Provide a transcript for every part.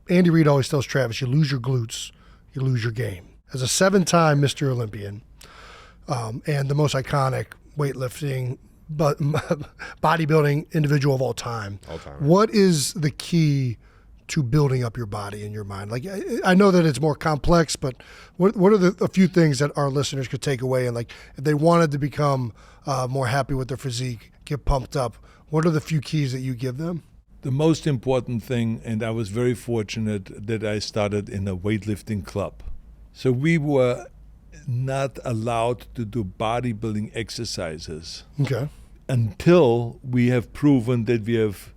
Andy Reid always tells Travis, you lose your glutes, you lose your game. As a 7-time Mr. Olympian and the most iconic weightlifting, but bodybuilding individual of all time, what is the key to building up your body in your mind? Like, I know that it's more complex, but what are a few things that our listeners could take away? And like, if they wanted to become more happy with their physique, get pumped up, what are the few keys that you give them? The most important thing, and I was very fortunate that I started in a weightlifting club. So we were not allowed to do bodybuilding exercises until we have proven that we have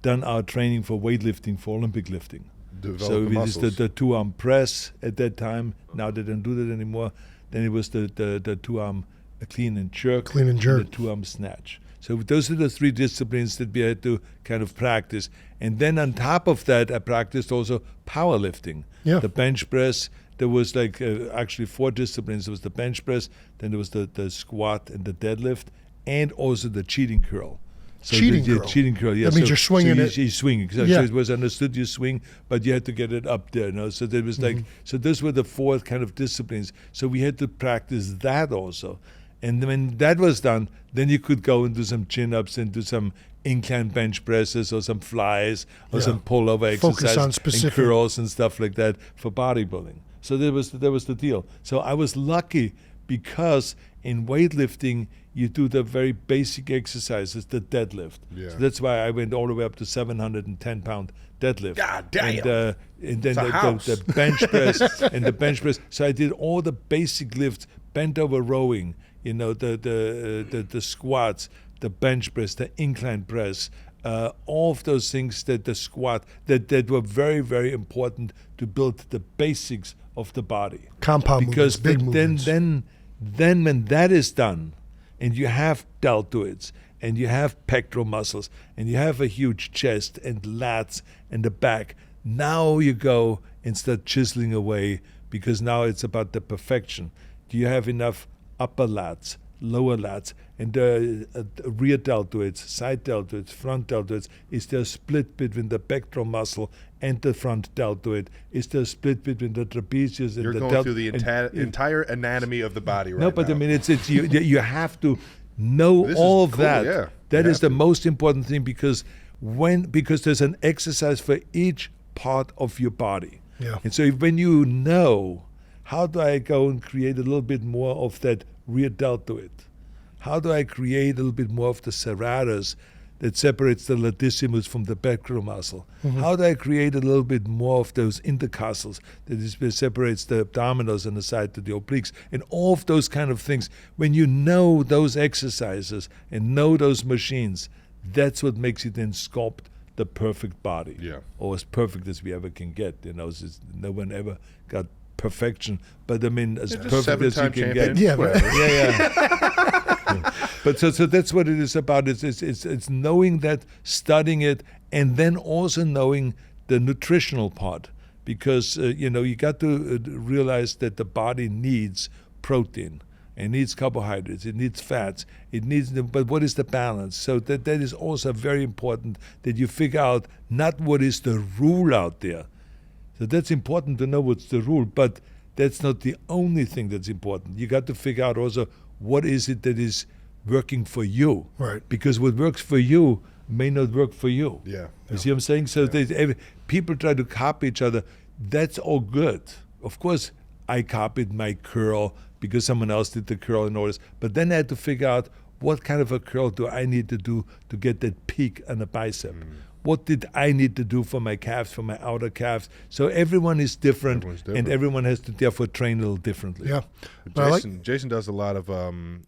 done our training for weightlifting, for Olympic lifting. So we did the two-arm press at that time. Now they don't do that anymore. Then it was the two-arm clean and jerk, and the two-arm snatch. So those are the three disciplines that we had to kind of practice. And then on top of that, I practiced also powerlifting. The bench press. There was like actually 4 disciplines. There was the bench press, then there was the squat and the deadlift, and also the cheating curl. So cheating curl, yes. That means you're swinging it. You're swinging. So it was understood you swing, but you had to get it up there. You know? So there was like, so those were the 4 kind of disciplines. So we had to practice that also. And when that was done, then you could go and do some chin-ups and do some incline bench presses or some flies or some pullover exercises and curls and stuff like that for bodybuilding. So that was the deal. So I was lucky because in weightlifting, you do the very basic exercises, the deadlift. So that's why I went all the way up to 710-pound deadlift. God damn. And then the bench press and the bench press. So I did all the basic lifts, bent over rowing, you know, the squats, the bench press, the incline press, all of those things, that the squat, that were very, very important to build the basics of the body. Compound movements, big movements. Then when that is done, and you have deltoids, and you have pectoral muscles, and you have a huge chest and lats and the back, now you go and start chiseling away, because now it's about the perfection. Do you have enough upper lats, lower lats, and rear deltoids, side deltoids, front deltoids? Is there a split between the pectoral muscle and the front deltoid? Is there a split between the trapezius and You're the going through the entire anatomy of the body right now. No, but I mean, it's you have to know all of that. Yeah. That is the most important thing, because there's an exercise for each part of your body. And so when you know, how do I go and create a little bit more of that rear deltoid? How do I create a little bit more of the serratus that separates the latissimus from the pectoral muscle? How do I create a little bit more of those intercostals that separates the abdominals and the side to the obliques? And all of those kind of things. When you know those exercises and know those machines, that's what makes you then sculpt the perfect body. Or as perfect as we ever can get. You know, no one ever got perfection, but I mean, as perfect as you can get. But so that's what it is about. It's knowing that, studying it, and then also knowing the nutritional part, because you got to realize that the body needs protein, it needs carbohydrates, it needs fats, but what is the balance? So that is also very important, that you figure out not what is the rule out there. So that's important to know what's the rule, but that's not the only thing that's important. You got to figure out also what is it that is working for you. Right. Because what works for you may not work for you. Yeah. You see what I'm saying? So people try to copy each other. That's all good. Of course, I copied my curl because someone else did the curl and all this. But then I had to figure out, what kind of a curl do I need to do to get that peak on a bicep? What did I need to do for my calves, for my outer calves? So everyone is different, and everyone has to therefore train a little differently. Yeah. Jason does a lot of,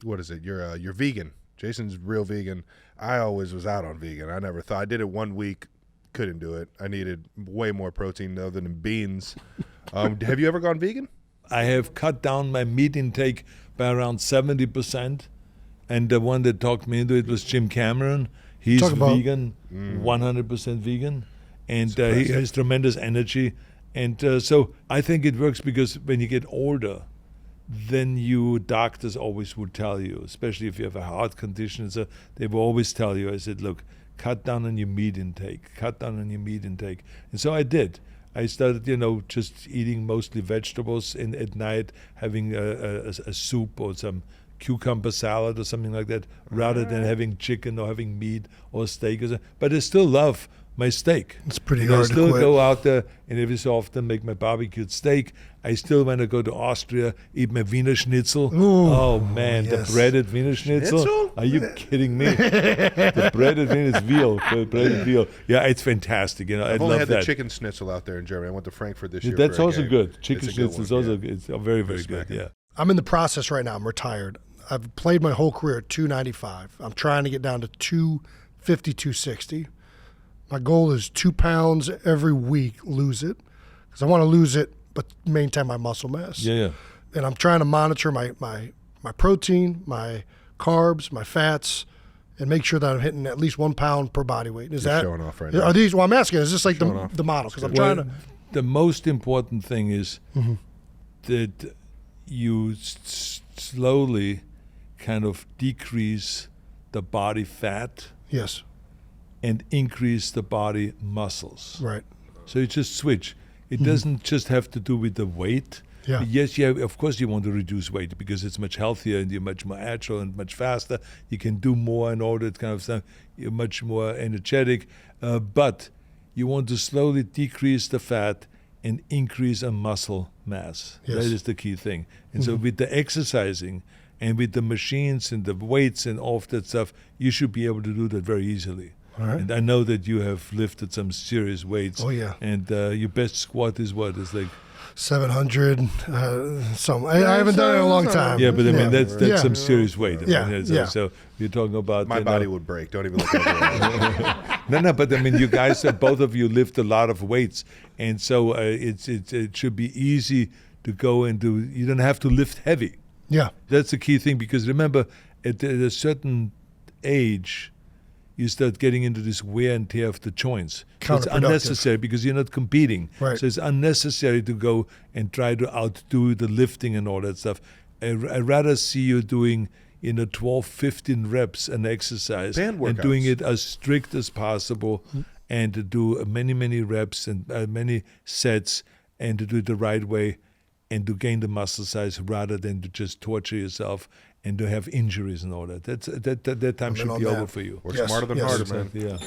what is it? You're vegan. Jason's real vegan. I always was out on vegan. I never thought. I did it 1 week, couldn't do it. I needed way more protein other than beans. Have you ever gone vegan? I have cut down my meat intake by around 70%. And the one that talked me into it was Jim Cameron. He's vegan, 100% vegan, and he has tremendous energy. And so I think it works, because when you get older, then doctors always will tell you, especially if you have a heart condition, so they will always tell you, I said, look, cut down on your meat intake, cut down on your meat intake. And so I did. I started, just eating mostly vegetables, and at night having a soup or some cucumber salad or something like that, rather than having chicken or having meat or steak. But I still love my steak. It's pretty I hard to still quit. go out there and every so often make my barbecued steak. I still, when I go to Austria, eat my Wiener Schnitzel. Ooh, oh man, yes. the breaded Wiener Schnitzel. Schnitzel? Are you kidding me? The breaded Wiener veal, the breaded veal. Yeah, it's fantastic. I I've only love had that. the chicken schnitzel out there in Germany. I went to Frankfurt this year. That's for a also game. good. Chicken It's a good schnitzel is one, also yeah. it's very, very good. Smacking. Yeah. I'm in the process right now. I'm retired. I've played my whole career at 295. I'm trying to get down to 250, 260. My goal is 2 pounds every week, lose it. Because I want to lose it, but maintain my muscle mass. Yeah. And I'm trying to monitor my protein, my carbs, my fats, and make sure that I'm hitting at least 1 pound per body weight. Is You're that showing off right now. Are these? Well, I'm asking. Is this like Showing off. the model? Because I'm Well, trying to. the most important thing is Mm-hmm. that you slowly kind of decrease the body fat Yes. and increase the body muscles. Right. So you just switch. It doesn't just have to do with the weight. Yeah. Yes, of course you want to reduce weight because it's much healthier and you're much more agile and much faster. You can do more and all that kind of stuff. You're much more energetic. But you want to slowly decrease the fat and increase a muscle mass. Yes. That is the key thing. And so with the exercising and with the machines and the weights and all of that stuff, you should be able to do that very easily. All right. And I know that you have lifted some serious weights. Oh, yeah. And your best squat is what? It's like 700. Some. I haven't done it in a long time. yeah, but I mean that's Yeah. some serious weight. I Yeah, mean, yeah. So you're talking about My body would break. Don't even look at me. No, but I mean, you guys, both of you lift a lot of weights, and so it should be easy to go and do. You don't have to lift heavy. Yeah. That's the key thing, because remember, at a certain age, you start getting into this wear and tear of the joints. So it's Counterproductive. unnecessary because you're not competing. Right. So it's unnecessary to go and try to outdo the lifting and all that stuff. I'd rather see you doing 12, 15 reps an exercise Band and doing workouts. it as strict as possible, and to do many, many reps and many sets, and to do it the right way, and to gain the muscle size rather than to just torture yourself and to have injuries and all that. That time I'm in should on be that. over for you. We're Yes, smarter than yes. harder, man. Yeah.